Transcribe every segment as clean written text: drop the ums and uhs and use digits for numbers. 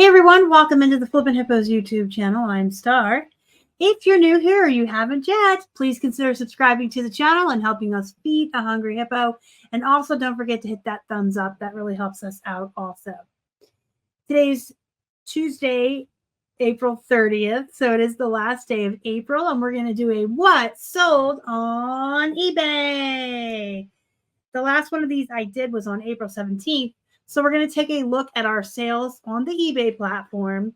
Hey everyone, welcome into the Flippin' Hippos YouTube channel. I'm Star. If you're new here or you haven't yet, please consider subscribing to the channel and helping us feed a hungry hippo. And also don't forget to hit that thumbs up. That really helps us out also. Today's Tuesday, April 30th. So it is the last day of April and we're going to do a what sold on eBay. The last one of these I did was on April 17th. So we're going to take a look at our sales on the eBay platform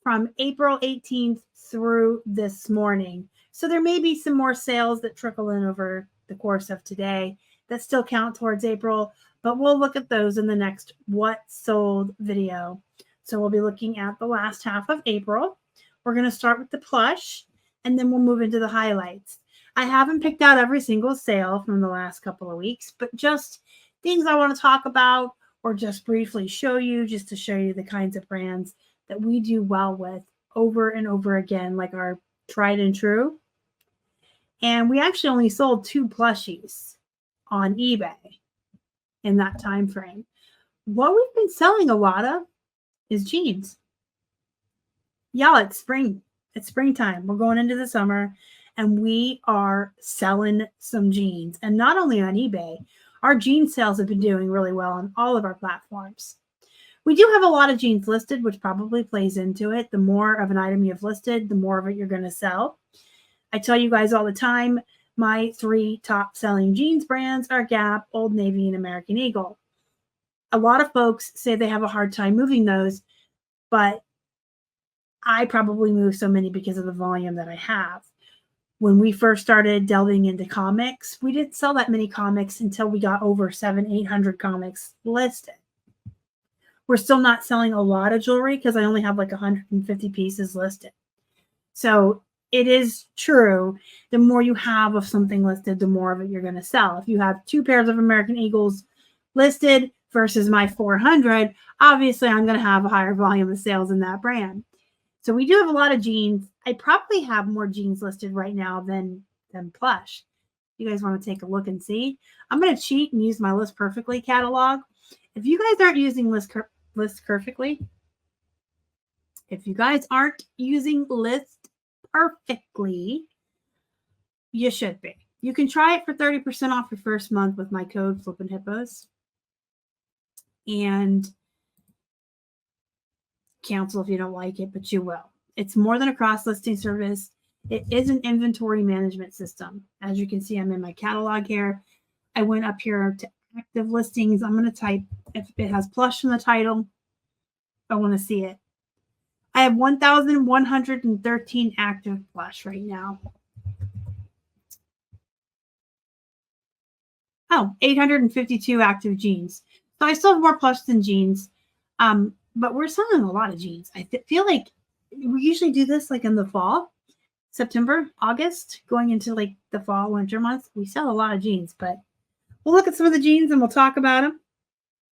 from April 18th through this morning. So there may be some more sales that trickle in over the course of today that still count towards April, but we'll look at those in the next What Sold video. So we'll be looking at the last half of April. We're going to start with the plush, and then we'll move into the highlights. I haven't picked out every single sale from the last couple of weeks, but just things I want to talk about or just briefly show you, just to show you the kinds of brands that we do well with over and over again, like our tried and true. And we actually only sold 2 plushies on eBay in that time frame. What we've been selling a lot of is jeans. Y'all, it's spring. It's springtime. We're going into the summer and we are selling some jeans. And not only on eBay, our jean sales have been doing really well on all of our platforms. We do have a lot of jeans listed, which probably plays into it. The more of an item you've listed, the more of it you're going to sell. I tell you guys all the time, my 3 top selling jeans brands are Gap, Old Navy, and American Eagle. A lot of folks say they have a hard time moving those, but I probably move so many because of the volume that I have. When we first started delving into comics, we didn't sell that many comics until we got over 700-800 comics listed. We're still not selling a lot of jewelry because I only have like 150 pieces listed. So it is true, the more you have of something listed, the more of it you're going to sell. If you have 2 pairs of American Eagles listed versus my 400, obviously I'm going to have a higher volume of sales in that brand. So we do have a lot of jeans. I probably have more jeans listed right now than Plush. You guys want to take a look and see? I'm going to cheat and use my List Perfectly catalog. If you guys aren't using List Perfectly, you should be. You can try it for 30% off your first month with my code flippinhippos. And cancel if you don't like it, but you will. It's more than a cross-listing service. It is an inventory management system. As you can see, I'm in my catalog here. I went up here to active listings. I'm going to type, if it has Plush in the title, I want to see it. I have 1,113 active Plush right now. Oh, 852 active jeans. So I still have more Plush than jeans. But we're selling a lot of jeans. I feel like we usually do this like in the fall, September, August, going into like the fall, winter months. We sell a lot of jeans, but we'll look at some of the jeans and we'll talk about them.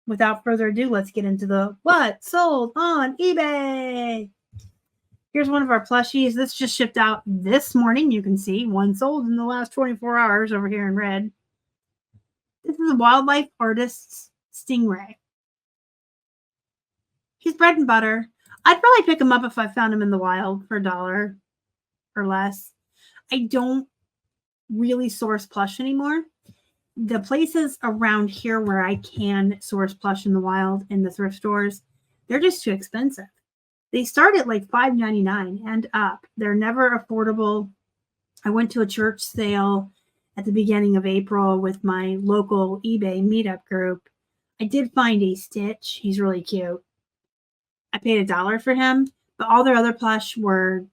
Without further ado, let's get into the what sold on eBay. Here's one of our plushies. This just shipped out this morning. You can see one sold in the last 24 hours over here in red. This is a Wildlife Artist's Stingray. He's bread and butter. I'd probably pick him up if I found him in the wild for $1 or less. I don't really source Plush anymore. The places around here where I can source Plush in the wild in the thrift stores, they're just too expensive. They start at like $5.99 and up. They're never affordable. I went to a church sale at the beginning of April with my local eBay meetup group. I did find a Stitch. He's really cute. I paid $1 for him, but all their other Plush were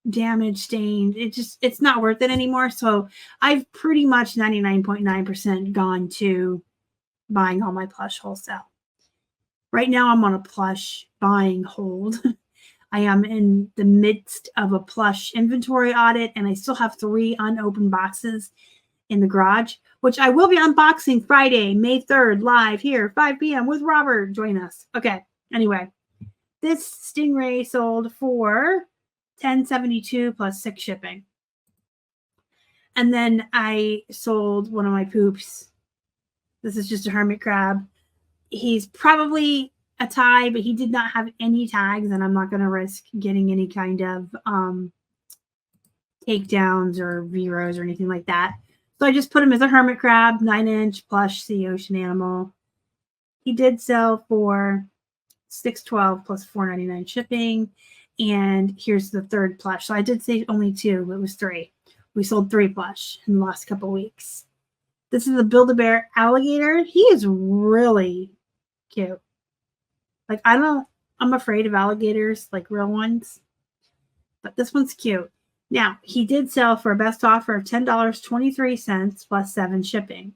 damaged, stained. It's not worth it anymore. So I've pretty much 99.9% gone to buying all my Plush wholesale. Right now I'm on a Plush buying hold. I am in the midst of a Plush inventory audit and I still have 3 unopened boxes in the garage, which I will be unboxing Friday, May 3rd, live here, 5 p.m. with Robert. Join us. Okay. Anyway. This Stingray sold for $10.72 plus 6 shipping. And then I sold one of my poops. This is just a hermit crab. He's probably a tie, but he did not have any tags, and I'm not going to risk getting any kind of takedowns or Veros or anything like that. So I just put him as a hermit crab, 9-inch plush sea ocean animal. He did sell for $612 plus $4.99 shipping. And here's the third plush. So I did say only 2, it was 3. We sold 3 plush in the last couple weeks. This is a Build-A-Bear alligator. He is really cute. Like, I'm afraid of alligators, like real ones. But this one's cute. Now, he did sell for a best offer of $10.23 plus 7 shipping.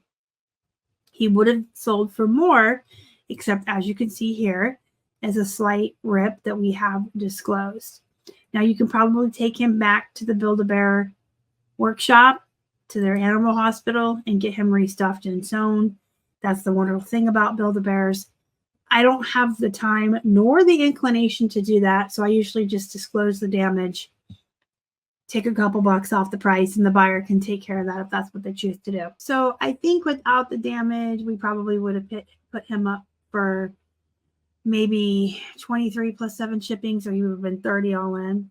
He would have sold for more, except as you can see here, as a slight rip that we have disclosed. Now, you can probably take him back to the Build-A-Bear workshop, to their animal hospital, and get him restuffed and sewn. That's the wonderful thing about Build-A-Bears. I don't have the time nor the inclination to do that, so I usually just disclose the damage, take a couple bucks off the price, and the buyer can take care of that if that's what they choose to do. So I think without the damage, we probably would have put him up for maybe 23 plus 7 shipping, so he would have been 30 all in.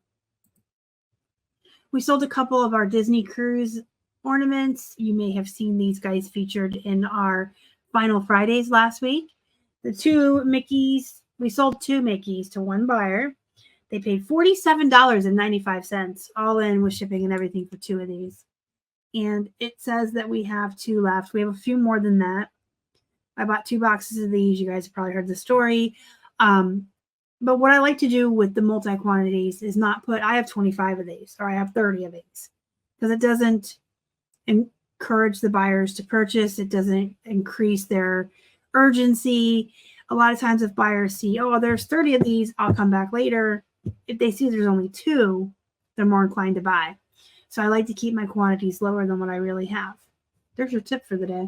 We sold a couple of our Disney Cruise ornaments. You may have seen these guys featured in our Final Fridays last week. The 2 Mickeys, we sold 2 Mickeys to one buyer. They paid $47.95 all in with shipping and everything for 2 of these. And it says that we have 2 left. We have a few more than that. I bought 2 boxes of these. You guys have probably heard the story. But what I like to do with the multi-quantities is not put, I have 25 of these or I have 30 of these, because it doesn't encourage the buyers to purchase. It doesn't increase their urgency. A lot of times if buyers see, oh, there's 30 of these, I'll come back later. If they see there's only 2, they're more inclined to buy. So I like to keep my quantities lower than what I really have. There's your tip for the day.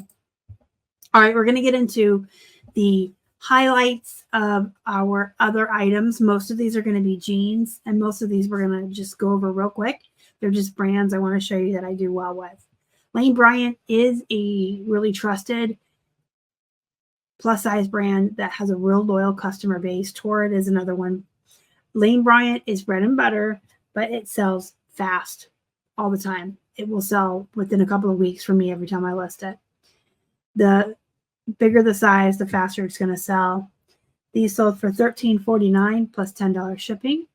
All right, we're going to get into the highlights of our other items. Most of these are going to be jeans, and most of these we're going to just go over real quick. They're just brands I want to show you that I do well with. Lane Bryant is a really trusted plus size brand that has a real loyal customer base. Torrid is another one. Lane Bryant is bread and butter, but it sells fast all the time. It will sell within a couple of weeks for me every time I list it. The bigger the size, the faster it's going to sell. These sold for $13.49 plus $10 shipping.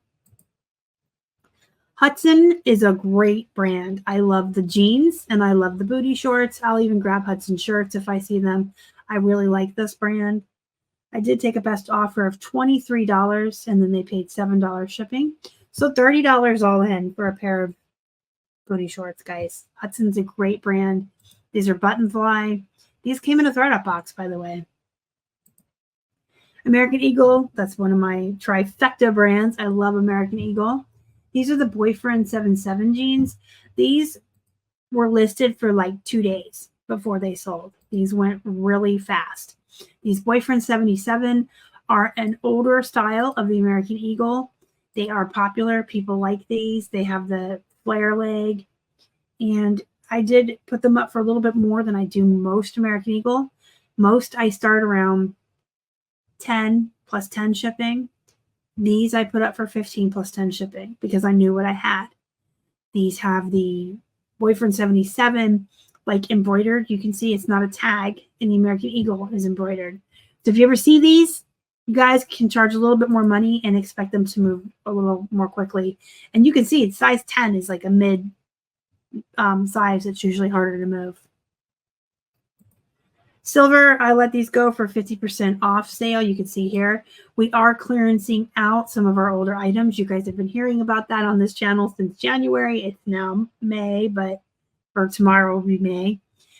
Hudson is a great brand. I love the jeans and I love the booty shorts. I'll even grab Hudson shirts if I see them. I really like this brand. I did take a best offer of $23 and then they paid $7 shipping. So $30 all in for a pair of booty shorts, guys. Hudson's a great brand. These are button fly. These came in a thread-up box, by the way. American Eagle, that's one of my trifecta brands. I love American Eagle. These are the Boyfriend 77 jeans. These were listed for like 2 days before they sold. These went really fast. These Boyfriend 77 are an older style of the American Eagle. They are popular. People like these. They have the flare leg. And I did put them up for a little bit more than I do most American Eagle. Most I start around 10 plus 10 shipping. These I put up for 15 plus 10 shipping because I knew what I had. These have the Boyfriend 77 like embroidered. You can see it's not a tag, and the American Eagle is embroidered. So if you ever see these, you guys can charge a little bit more money and expect them to move a little more quickly. And you can see it's size 10 is like a mid size. It's usually harder to move. Silver, I let these go for 50% off sale. You can see here, we are clearancing out some of our older items. You guys have been hearing about that on this channel since January. It's now May, but or tomorrow will be May.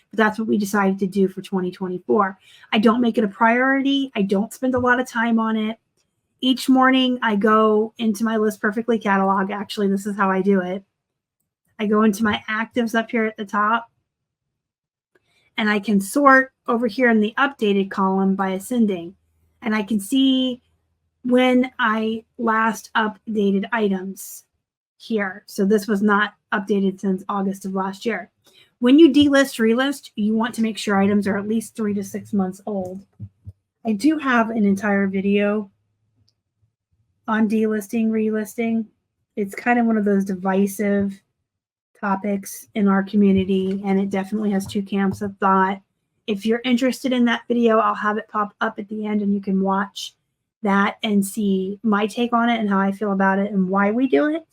But that's what we decided to do for 2024. I don't make it a priority. I don't spend a lot of time on it. Each morning I go into my List Perfectly catalog. Actually, this is how I do it. I go into my actives up here at the top, and I can sort over here in the updated column by ascending. And I can see when I last updated items here. So this was not updated since August of last year. When you delist, relist, you want to make sure items are at least 3 to 6 months old. I do have an entire video on delisting, relisting. It's kind of one of those divisive topics in our community, and it definitely has two camps of thought. If you're interested in that video, I'll have it pop up at the end and you can watch that and see my take on it and how I feel about it and why we do it.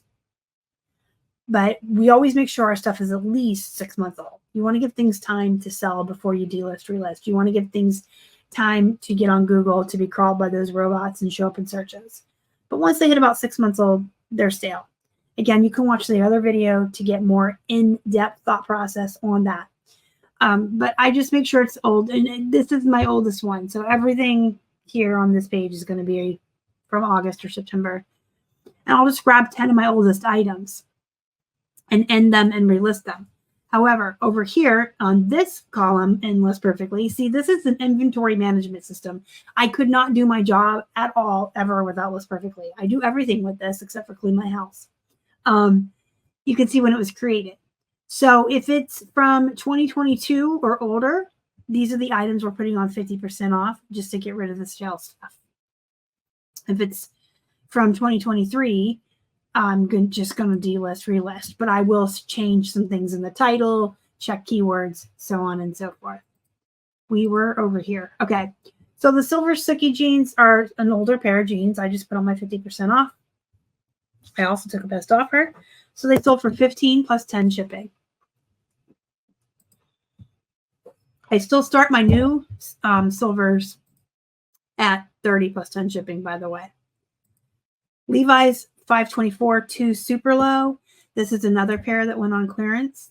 But we always make sure our stuff is at least 6 months old. You want to give things time to sell before you delist, relist. You want to give things time to get on Google, to be crawled by those robots and show up in searches. But once they hit about 6 months old, they're stale. Again, you can watch the other video to get more in-depth thought process on that. But I just make sure it's old. And this is my oldest one. So everything here on this page is going to be from August or September. And I'll just grab 10 of my oldest items and end them and relist them. However, over here on this column in List Perfectly, see, this is an inventory management system. I could not do my job at all ever without List Perfectly. I do everything with this except for clean my house. You can see when it was created. So if it's from 2022 or older, these are the items we're putting on 50% off just to get rid of the stale stuff. If it's from 2023, I'm just going to delist, relist, but I will change some things in the title, check keywords, so on and so forth. We were over here. Okay. So the silver Sookie jeans are an older pair of jeans. I just put on my 50% off. I also took a best offer. So they sold for $15 plus 10 shipping. I still start my new silvers at $30 plus 10 shipping, by the way. Levi's 524 2 super low. This is another pair that went on clearance.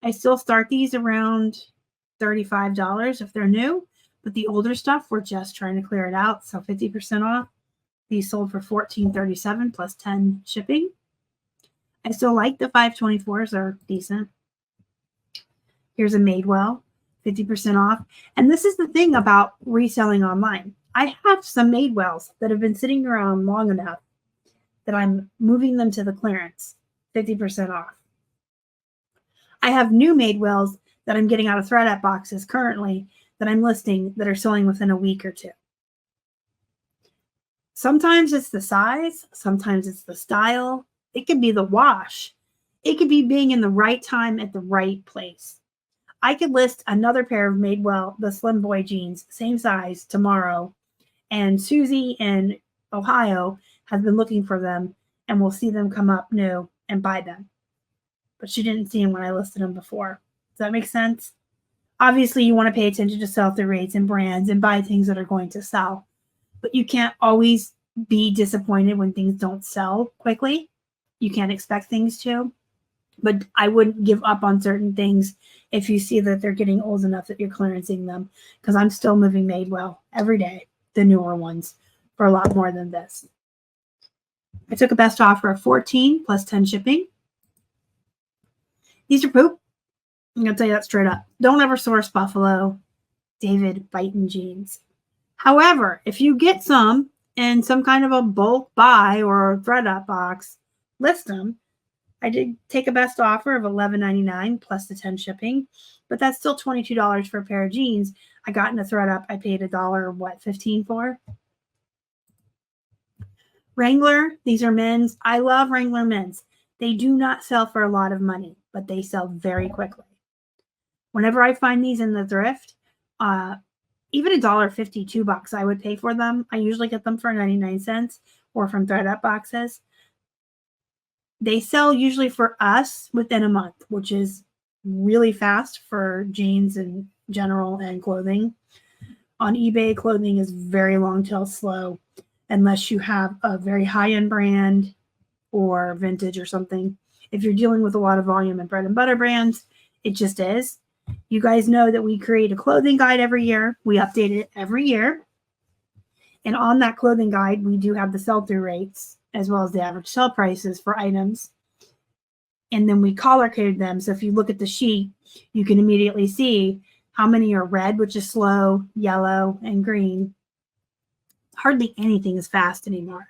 I still start these around $35 if they're new, but the older stuff, we're just trying to clear it out. So 50% off. These sold for $14.37 plus 10 shipping. I still like the 524s, are decent. Here's a Madewell, 50% off. And this is the thing about reselling online. I have some Madewells that have been sitting around long enough that I'm moving them to the clearance, 50% off. I have new Madewells that I'm getting out of ThreadUp boxes currently that I'm listing that are selling within a week or two. Sometimes it's the size, sometimes it's the style. It could be the wash. It could be being in the right time at the right place. I could list another pair of Madewell, the Slim Boy jeans, same size, tomorrow. And Susie in Ohio has been looking for them and will see them come up new and buy them. But she didn't see them when I listed them before. Does that make sense? Obviously, you want to pay attention to sell-through rates and brands and buy things that are going to sell. But you can't always be disappointed when things don't sell quickly. You can't expect things to. But I wouldn't give up on certain things if you see that they're getting old enough that you're clearancing them. Because I'm still moving Madewell every day, the newer ones, for a lot more than this. I took a best offer of $14 plus 10 shipping. These are poop. I'm going to tell you that straight up. Don't ever source Buffalo David Byton jeans. However, if you get some in some kind of a bulk buy or a ThreadUp box, list them. I did take a best offer of $11.99 plus the 10 shipping, but that's still $22 for a pair of jeans. I got in a ThreadUp. I paid $15 for. Wrangler, these are men's. I love Wrangler men's. They do not sell for a lot of money, but they sell very quickly. Whenever I find these in the thrift, even $1.50, $2, I would pay for them. I usually get them for 99 cents or from ThreadUp boxes. They sell usually for us within a month, which is really fast for jeans in general and clothing. On eBay, clothing is very long tail slow unless you have a very high-end brand or vintage or something. If you're dealing with a lot of volume and bread and butter brands, it just is. You guys know that we create a clothing guide every year. We update it every year. And on that clothing guide, we do have the sell-through rates as well as the average sell prices for items. And then we color code them. So if you look at the sheet, you can immediately see how many are red, which is slow, yellow, and green. Hardly anything is fast anymore.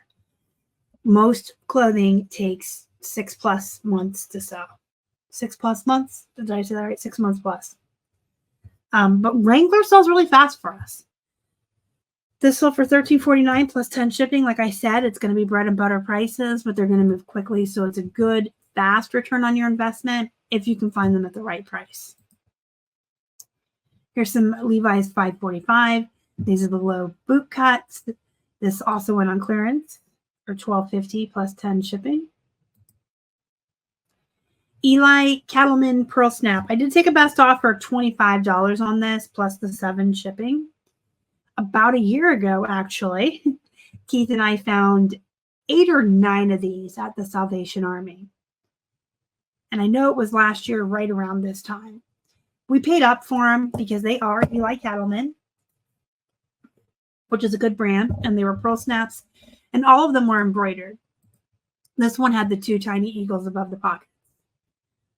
Most clothing takes 6+ months to sell. 6+ months? Did I say that right? 6 months plus. But Wrangler sells really fast for us. This sold for $13.49 plus 10 shipping. Like I said, it's going to be bread and butter prices, but they're going to move quickly. So it's a good, fast return on your investment if you can find them at the right price. Here's some Levi's 545. These are the low boot cuts. This also went on clearance for $12.50 plus 10 shipping. Eli Cattleman Pearl Snap. I did take a best offer of $25 on this plus the 7 shipping. About a year ago, actually, Keith and I found 8 or 9 of these at the Salvation Army. And I know it was last year right around this time. We paid up for them because they are Eli Cattleman, which is a good brand, and they were pearl snaps, and all of them were embroidered. This one had the 2 tiny eagles above the pockets.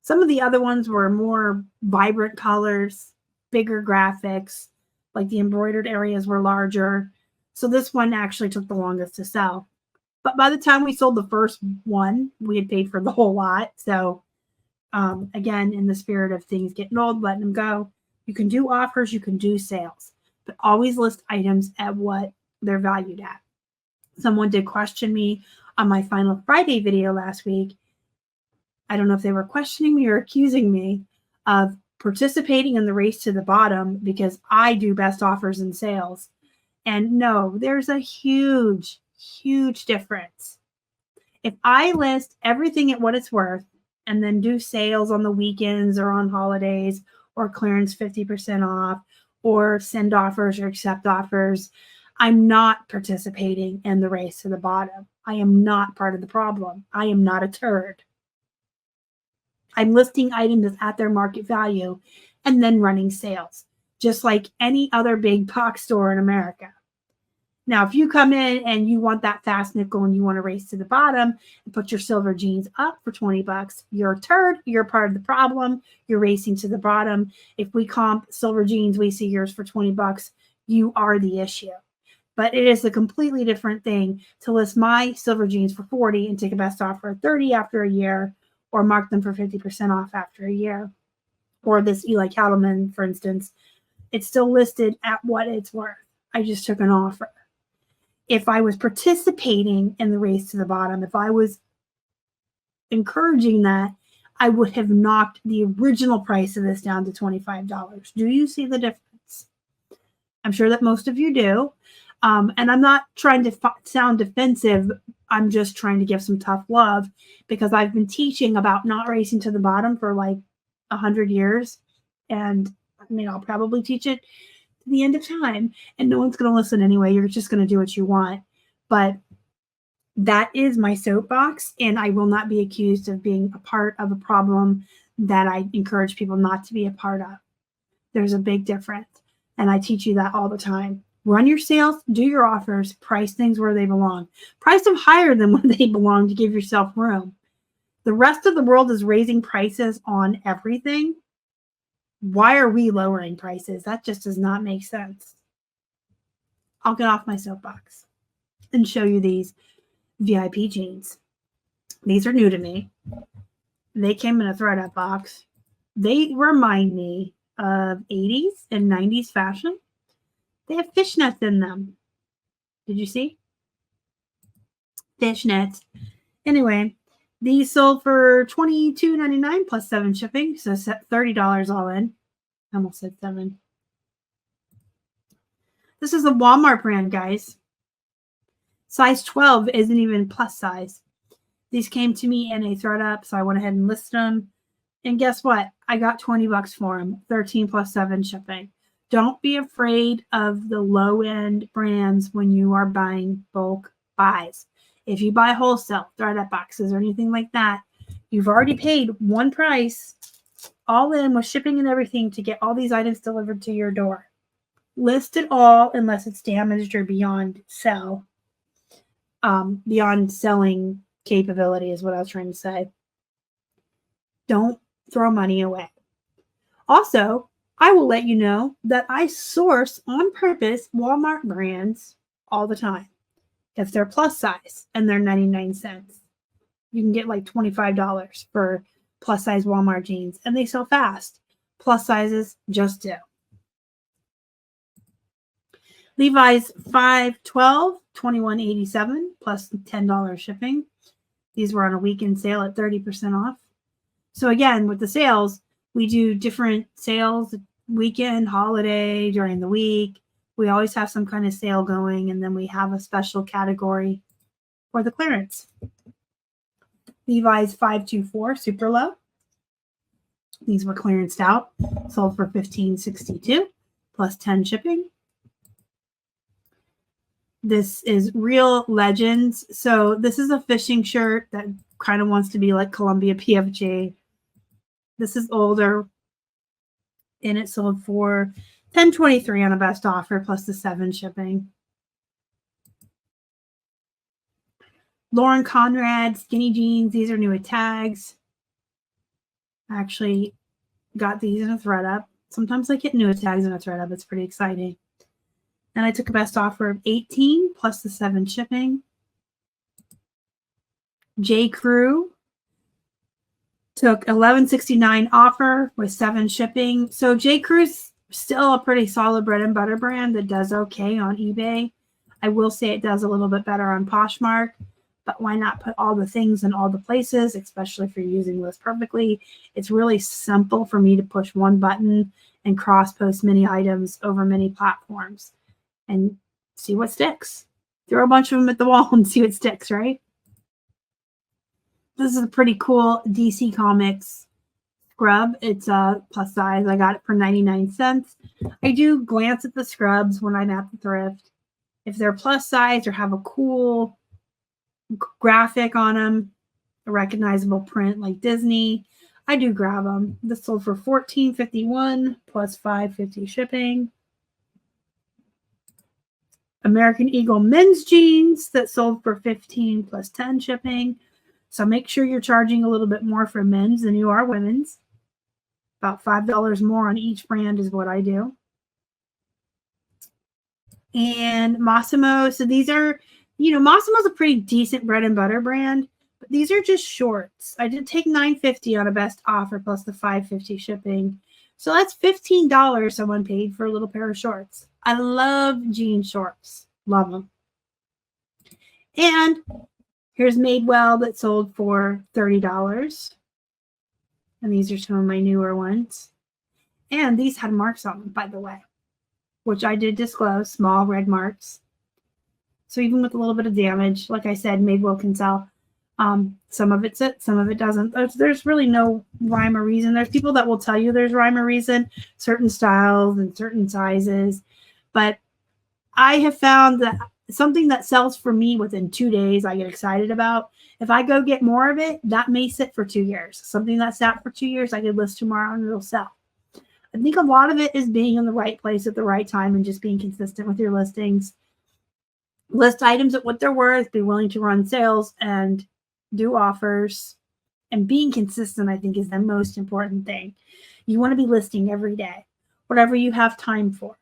Some of the other ones were more vibrant colors, bigger graphics, like the embroidered areas were larger. So this one actually took the longest to sell. But by the time we sold the first one, we had paid for the whole lot. So again, in the spirit of things getting old, letting them go, you can do offers, you can do sales, but always list items at what they're valued at. Someone did question me on my Final Friday video last week. I don't know if they were questioning me or accusing me of participating in the race to the bottom because I do best offers and sales. And no, there's a huge, huge difference. If I list everything at what it's worth and then do sales on the weekends or on holidays or clearance 50% off or send offers or accept offers, I'm not participating in the race to the bottom. I am not part of the problem. I am not a turd. I'm listing items at their market value and then running sales, just like any other big box store in America. Now, if you come in and you want that fast nickel and you want to race to the bottom and put your silver jeans up for $20, you're a turd. You're part of the problem. You're racing to the bottom. If we comp silver jeans, we see yours for $20. You are the issue. But it is a completely different thing to list my silver jeans for $40 and take a best offer at $30 after a year, or mark them for 50% off after a year. Or this Eli Cattleman, for instance, it's still listed at what it's worth. I just took an offer. If I was participating in the race to the bottom, if I was encouraging that, I would have knocked the original price of this down to $25. Do you see the difference? I'm sure that most of you do. And I'm not trying to sound defensive. I'm just trying to give some tough love because I've been teaching about not racing to the bottom for like 100 years. And I mean, I'll probably teach it to the end of time and no one's going to listen anyway. You're just going to do what you want. But that is my soapbox, and I will not be accused of being a part of a problem that I encourage people not to be a part of. There's a big difference. And I teach you that all the time. Run your sales, do your offers, price things where they belong. Price them higher than where they belong to give yourself room. The rest of the world is raising prices on everything. Why are we lowering prices? That just does not make sense. I'll get off my soapbox and show you these VIP jeans. These are new to me. They came in a thread-up box. They remind me of 80s and 90s fashion. They have fishnets in them. Did you see? Fishnets. Anyway, these sold for $22.99 plus 7 shipping. So $30 all in. I almost said 7. This is a Walmart brand, guys. Size 12 isn't even plus size. These came to me in a thread up, so I went ahead and listed them. And guess what? I got $20 for them. 13 plus 7 shipping. Don't be afraid of the low-end brands when you are buying bulk buys. If you buy wholesale, thread-up boxes, or anything like that, you've already paid one price, all in with shipping and everything, to get all these items delivered to your door. List it all unless it's damaged or beyond sell. Beyond selling capability is what I was trying to say. Don't throw money away. Also, I will let you know that I source on purpose Walmart brands all the time. If they're plus size and they're 99 cents, you can get like $25 for plus size Walmart jeans, and they sell fast. Plus sizes just do. Levi's 512, $21.87 plus $10 shipping. These were on a weekend sale at 30% off. So again, with the sales, we do different sales, weekend, holiday, during the week. We always have some kind of sale going, and then we have a special category for the clearance. Levi's 524 super low. These were clearanced out, sold for $15.62 plus 10 shipping. This is Real Legends. So this is a fishing shirt that kind of wants to be like Columbia PFG. This is older, and it sold for $10.23 on a best offer plus the 7 shipping. Lauren Conrad skinny jeans. These are new at tags. I actually got these in a thread up. Sometimes I get new tags in a thread up. It's pretty exciting. And I took a best offer of $18 plus the 7 shipping. J. Crew took $11.69 offer with 7 shipping. So J. Crew's still a pretty solid bread and butter brand that does okay on eBay. I will say it does a little bit better on Poshmark, but why not put all the things in all the places, especially if you're using this perfectly. It's really simple for me to push one button and cross-post many items over many platforms and see what sticks. Throw a bunch of them at the wall and see what sticks, right? This is a pretty cool DC Comics scrub. It's a plus size. I got it for 99 cents. I do glance at the scrubs when I'm at the thrift. If they're plus size or have a cool graphic on them, a recognizable print like Disney, I do grab them. This sold for $14.51 plus $5.50 shipping. American Eagle men's jeans that sold for $15 plus 10 shipping. So make sure you're charging a little bit more for men's than you are women's. About $5 more on each brand is what I do. And Massimo. So these are, Massimo's a pretty decent bread and butter brand, but these are just shorts. I did take $9.50 on a best offer plus the $5.50 shipping. So that's $15 someone paid for a little pair of shorts. I love jean shorts. Love them. And here's Madewell that sold for $30. And these are some of my newer ones. And these had marks on them, by the way, which I did disclose, small red marks. So even with a little bit of damage, like I said, Madewell can sell. Some of it's it, some of it doesn't. There's really no rhyme or reason. There's people that will tell you there's rhyme or reason, certain styles and certain sizes. But I have found that something that sells for me within 2 days, I get excited about. If I go get more of it, that may sit for 2 years. Something that sat for 2 years, I could list tomorrow and it'll sell. I think a lot of it is being in the right place at the right time and just being consistent with your listings. List items at what they're worth, be willing to run sales and do offers. And being consistent, I think, is the most important thing. You want to be listing every day, whatever you have time for.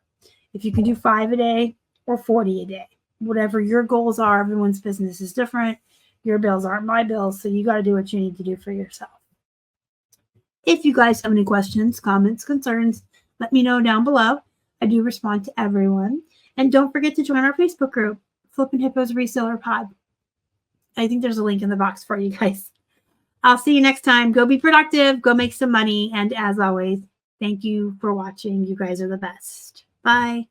If you can do 5 a day or 40 a day, whatever your goals are, everyone's business is different. Your bills aren't my bills, so you got to do what you need to do for yourself. If you guys have any questions, comments, concerns, let me know down below. I do respond to everyone. And don't forget to join our Facebook group, Flippin' Hippos Reseller Pod. I think there's a link in the box for you guys. I'll see you next time. Go be productive. Go make some money. And as always, thank you for watching. You guys are the best. Bye.